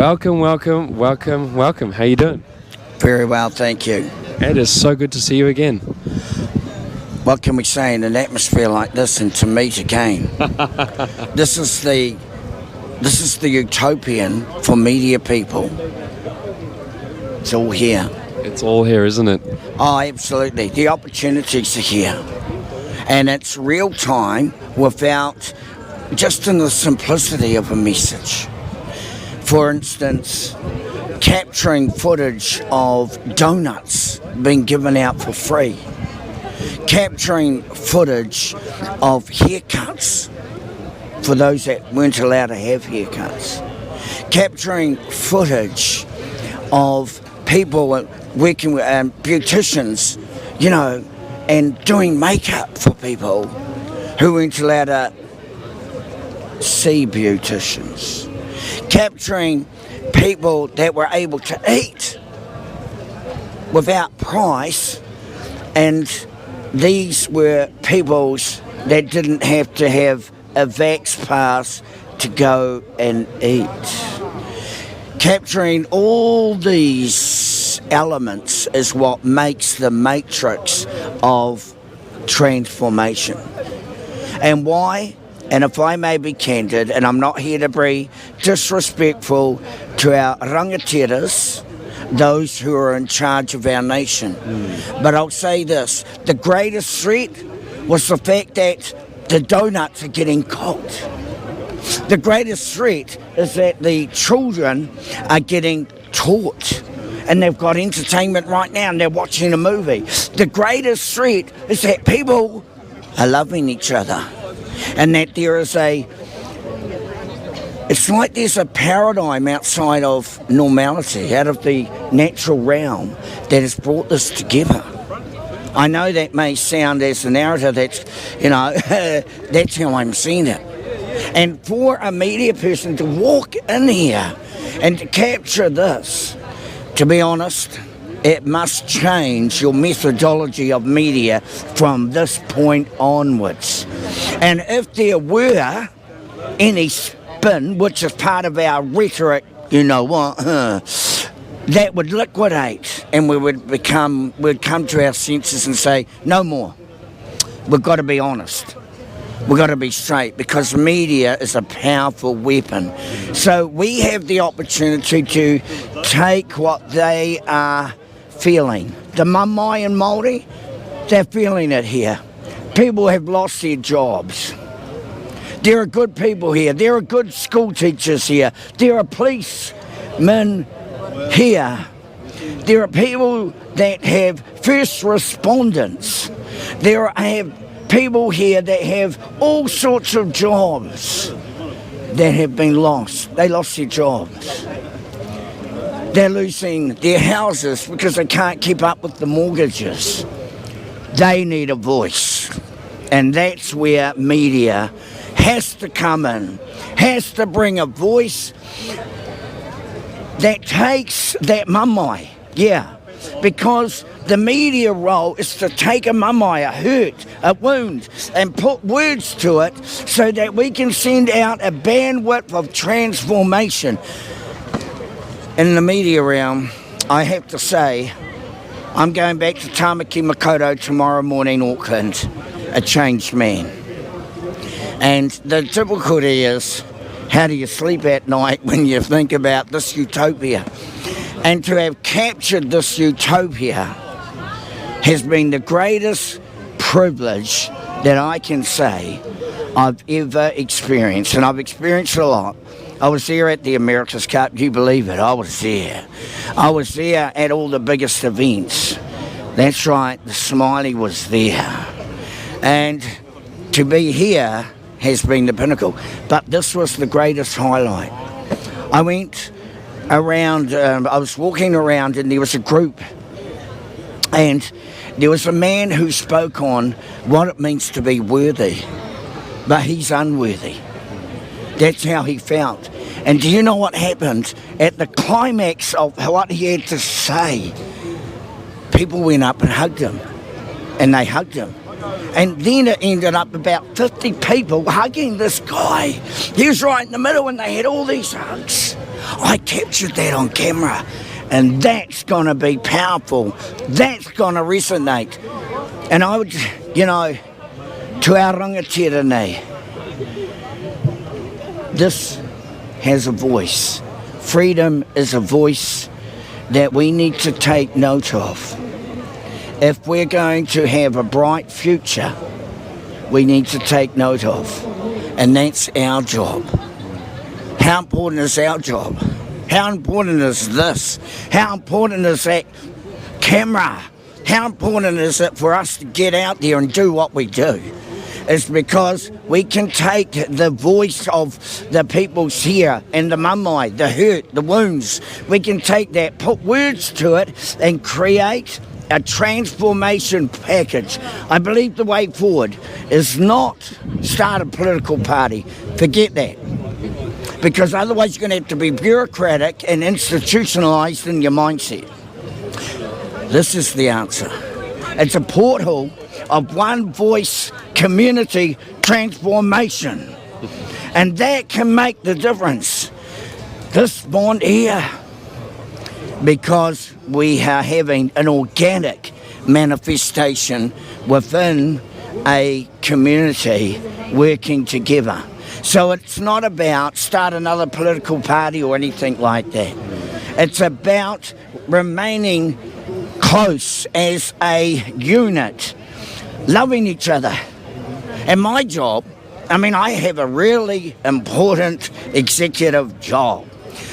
Welcome, welcome, welcome, welcome. How you doing? Very well, thank you. It is so good to see you again. What can we say in an atmosphere like this and to meet again? This is the utopian for media people. It's all here. It's all here, isn't it? Oh, absolutely. The opportunities are here. And it's real time without, just in the simplicity of a message. For instance, capturing footage of donuts being given out for free. Capturing footage of haircuts for those that weren't allowed to have haircuts. Capturing footage of people working with beauticians, and doing makeup for people who weren't allowed to see beauticians. Capturing people that were able to eat without price, and these were peoples that didn't have to have a vax pass to go and eat. Capturing all these elements is what makes the matrix of transformation. And why? And if I may be candid, and I'm not here to be disrespectful to our rangatieras, those who are in charge of our nation. But I'll say this, the greatest threat was the fact that the donuts are getting cold. The greatest threat is that the children are getting taught, and they've got entertainment right now and they're watching a movie. The greatest threat is that people are loving each other, and that there is it's like there's a paradigm outside of normality, out of the natural realm, that has brought this together. I know that may sound as a narrative that's, that's how I'm seeing it. And for a media person to walk in here and to capture this, to be honest, it must change your methodology of media from this point onwards. And if there were any spin, which is part of our rhetoric, that would liquidate, and we'd come to our senses and say, no more. We've got to be honest. We've got to be straight, because media is a powerful weapon. So we have the opportunity to take what they are feeling. The Mamai and Māori, they're feeling it here. People have lost their jobs. There are good people here. There are good school teachers here. There are policemen here. There are people that have first respondents. There are people here that have all sorts of jobs that have been lost. They lost their jobs. They're losing their houses because they can't keep up with the mortgages. They need a voice. And that's where media has to come in, has to bring a voice that takes that mamai, because the media role is to take a mamai, a hurt, a wound, and put words to it so that we can send out a bandwidth of transformation. In the media realm, I have to say, I'm going back to Tamaki Makaurau tomorrow morning, Auckland, a changed man. And the difficulty is, how do you sleep at night when you think about this utopia? And to have captured this utopia has been the greatest privilege that I can say I've ever experienced. And I've experienced a lot. I was there at the America's Cup, you believe it, I was there. I was there at all the biggest events. That's right, the Smiley was there. And to be here has been the pinnacle. But this was the greatest highlight. I went around, I was walking around, and there was a group, and there was a man who spoke on what it means to be worthy, but he's unworthy. That's how he felt. And do you know what happened? At the climax of what he had to say, people went up and hugged him. And they hugged him. And then it ended up about 50 people hugging this guy. He was right in the middle, and they had all these hugs. I captured that on camera. And that's going to be powerful. That's going to resonate. And I would, you know, to our rangatira, this has a voice. Freedom is a voice that we need to take note of. If we're going to have a bright future, we need to take note of. And that's our job. How important is our job? How important is this? How important is that camera? How important is it for us to get out there and do what we do? It's because we can take the voice of the peoples here and the mamai, the hurt, the wounds. We can take that, put words to it and create a transformation package. I believe the way forward is not start a political party. Forget that. Because otherwise you're going to have to be bureaucratic and institutionalised in your mindset. This is the answer. It's a portal of one voice community transformation. And that can make the difference. This bond here, because we are having an organic manifestation within a community working together. So it's not about start another political party or anything like that. It's about remaining close as a unit, loving each other. And my job, I have a really important executive job.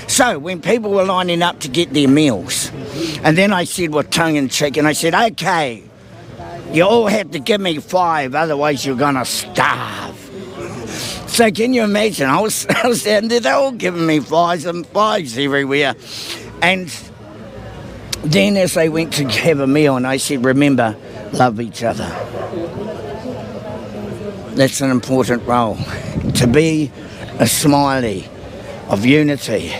So when people were lining up to get their meals, and then I said with tongue in cheek, and I said, okay, you all have to give me 5, otherwise you're going to starve. So can you imagine, I was down there, they're all giving me 5s and 5s everywhere. And then as they went to have a meal, and I said, remember, love each other. That's an important role, to be a Smiley of unity,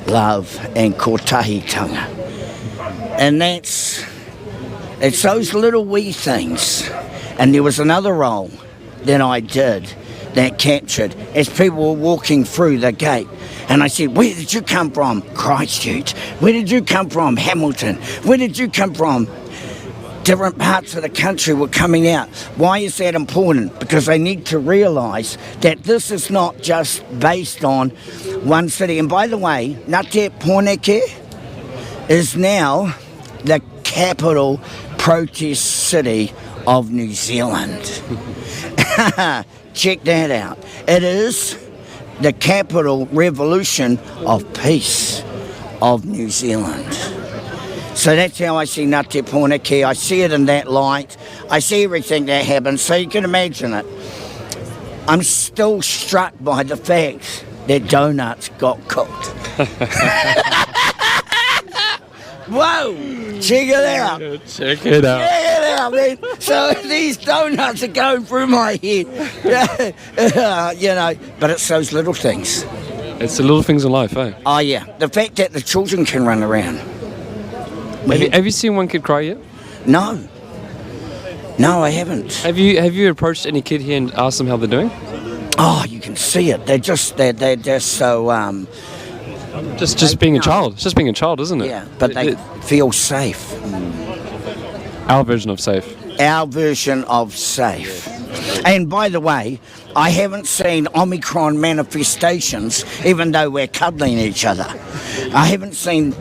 love and kotahitanga. And it's those little wee things. And there was another role that I did that captured as people were walking through the gate. And I said, where did you come from? Christchurch. Where did you come from? Hamilton. Where did you come from? Different parts of the country were coming out. Why is that important? Because they need to realise that this is not just based on one city. And by the way, Ngāti Porneke is now the capital protest city of New Zealand. Check that out. It is the capital revolution of peace of New Zealand. So that's how I see Ngāti Porneke. I see it in that light. I see everything that happens, so you can imagine it. I'm still struck by the fact that donuts got cooked. Whoa! Check it out. Check it out. Check it out, man. So these donuts are going through my head. But it's those little things. It's the little things in life, eh? Oh, yeah. The fact that the children can run around. Have you seen one kid cry yet? No. No, I haven't. Have you approached any kid here and asked them how they're doing? Oh, you can see it. They're just so... Just being a child. It's just being a child, isn't it? Yeah, but they feel safe. Our version of safe. Our version of safe. And by the way, I haven't seen Omicron manifestations, even though we're cuddling each other. I haven't seen...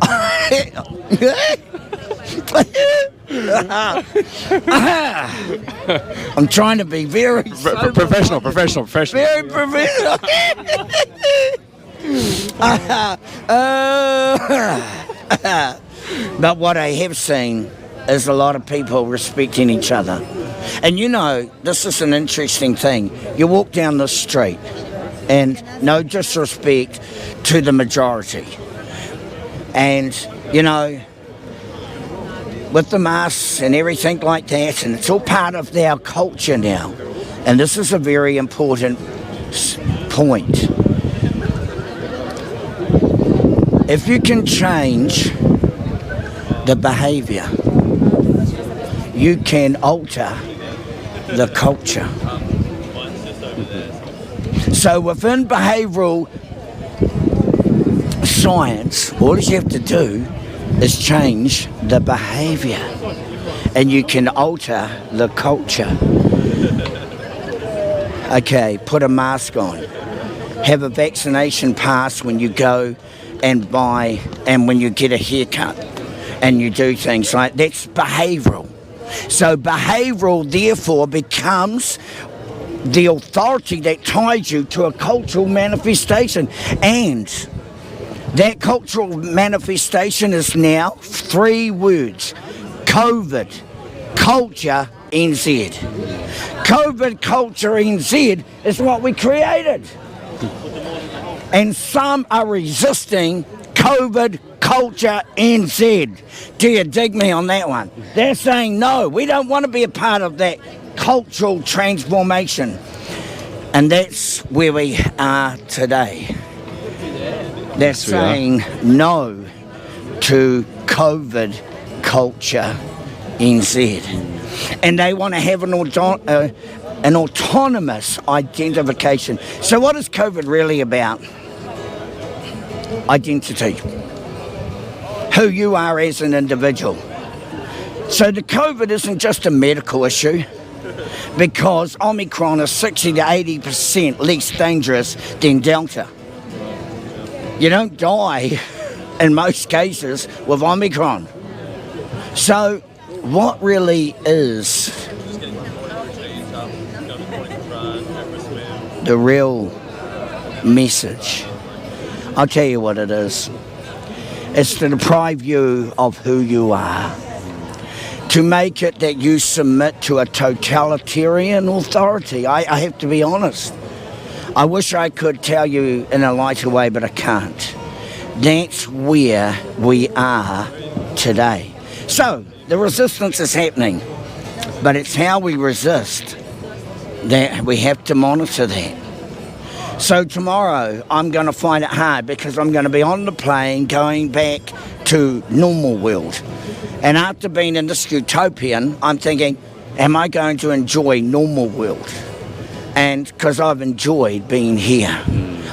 I'm trying to be very... Professional. Very professional. But what I have seen is a lot of people respecting each other. And this is an interesting thing. You walk down the street, and no disrespect to the majority. And, with the masks and everything like that, and it's all part of our culture now. And this is a very important point. If you can change the behaviour, you can alter the culture. So within behavioural science, all you have to do is change the behaviour, and you can alter the culture. Okay, put a mask on. Have a vaccination pass when you go and buy, and when you get a haircut, and you do things like that's behavioural. So behavioural, therefore, becomes the authority that ties you to a cultural manifestation. And that cultural manifestation is now 3 words. COVID, culture, NZ. COVID, culture, NZ is what we created. And some are resisting COVID, culture, NZ. Do you dig me on that one? They're saying, no, we don't want to be a part of that cultural transformation. And that's where we are today. They're saying no to COVID, culture, NZ. And they want to have an autonomous identification. So what is COVID really about? Identity. Who you are as an individual. So the COVID isn't just a medical issue, because Omicron is 60 to 80% less dangerous than Delta. You don't die in most cases with Omicron. So what really is the real message? I'll tell you what it is. It's to deprive you of who you are. To make it that you submit to a totalitarian authority. I have to be honest. I wish I could tell you in a lighter way, but I can't. That's where we are today. So, the resistance is happening, but it's how we resist that we have to monitor that. So tomorrow I'm going to find it hard, because I'm going to be on the plane going back to normal world. And after being in this utopian, I'm thinking, am I going to enjoy normal world? And because I've enjoyed being here.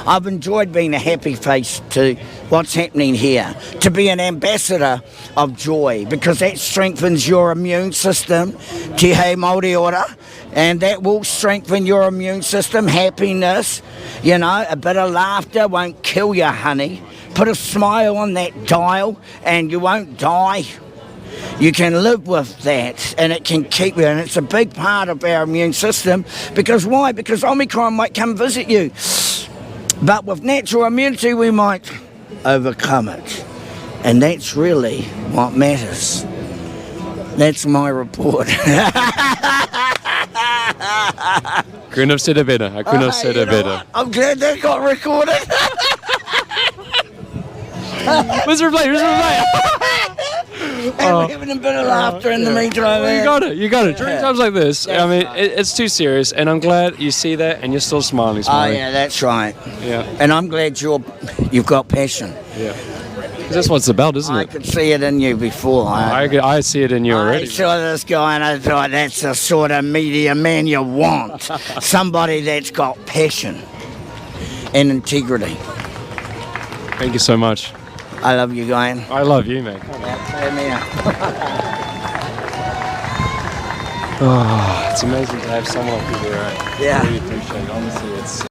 I've enjoyed being a happy face to what's happening here. To be an ambassador of joy, because that strengthens your immune system. Te hei Māori ora. And that will strengthen your immune system. Happiness, you know, a bit of laughter won't kill you, honey. Put a smile on that dial and you won't die. You can live with that, and it can keep you, and it's a big part of our immune system. Because why? Because Omicron might come visit you. But with natural immunity, we might overcome it. And that's really what matters. That's my report. Couldn't have said it better. I couldn't have said it better. I'm glad that got recorded. Let's replay. And we're having a bit of laughter in the meantime. Well, you got it. During times like this, I mean, it's too serious, and I'm glad you see that, and you're still smiling. Oh yeah, that's right. Yeah. And I'm glad you've got passion. Yeah. That's what it's about, isn't it? I could see it in you before. I see it in you already. I saw this guy and I thought, that's the sort of media man you want. Somebody that's got passion and integrity. Thank you so much. I love you, Guyan. I love you, mate. Play me out. Oh, it's amazing to have someone like you there, right? Yeah. I really appreciate it. Honestly, it's...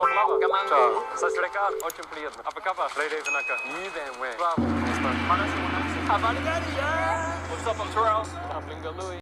What's up, I'm Terrell. I'm Lingalui.